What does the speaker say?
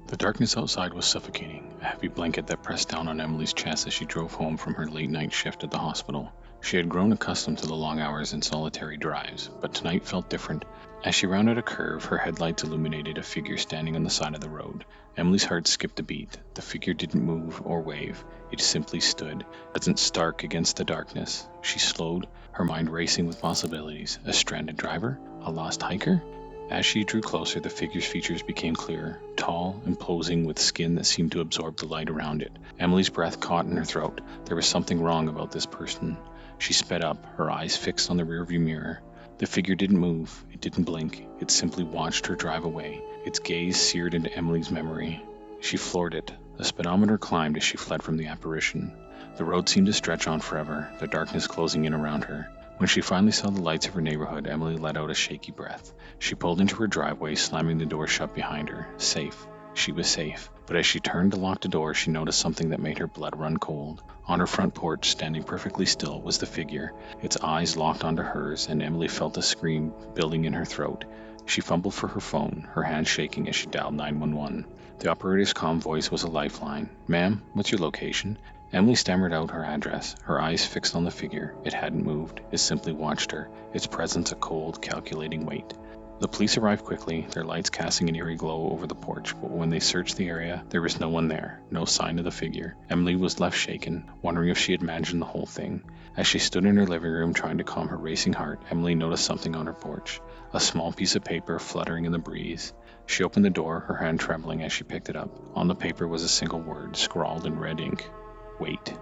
The darkness outside was suffocating, a heavy blanket that pressed down on Emily's chest as she drove home from her late night shift at the hospital. She had grown accustomed to the long hours and solitary drives, but tonight felt different. As she rounded a curve, her headlights illuminated a figure standing on the side of the road. Emily's heart skipped a beat. The figure didn't move or wave. It simply stood, present stark against the darkness. She slowed, her mind racing with possibilities. A stranded driver? A lost hiker? As she drew closer, the figure's features became clearer, tall, imposing, with skin that seemed to absorb the light around it. Emily's breath caught in her throat. There was something wrong about this person. She sped up, her eyes fixed on the rearview mirror. The figure didn't move, it didn't blink, it simply watched her drive away. Its gaze seared into Emily's memory. She floored it. The speedometer climbed as she fled from the apparition. The road seemed to stretch on forever, the darkness closing in around her. When she finally saw the lights of her neighborhood, Emily let out a shaky breath. She pulled into her driveway, slamming the door shut behind her. Safe. She was safe. But as she turned to lock the door, she noticed something that made her blood run cold. On her front porch, standing perfectly still, was the figure, its eyes locked onto hers, and Emily felt a scream building in her throat. She fumbled for her phone, her hand shaking as she dialed 911. The operator's calm voice was a lifeline. "Ma'am, what's your location?" Emily stammered out her address, her eyes fixed on the figure. It hadn't moved. It simply watched her, its presence a cold, calculating weight. The police arrived quickly, their lights casting an eerie glow over the porch, but when they searched the area, there was no one there, no sign of the figure. Emily was left shaken, wondering if she had imagined the whole thing. As she stood in her living room trying to calm her racing heart, Emily noticed something on her porch, a small piece of paper fluttering in the breeze. She opened the door, her hand trembling as she picked it up. On the paper was a single word, scrawled in red ink. Wait.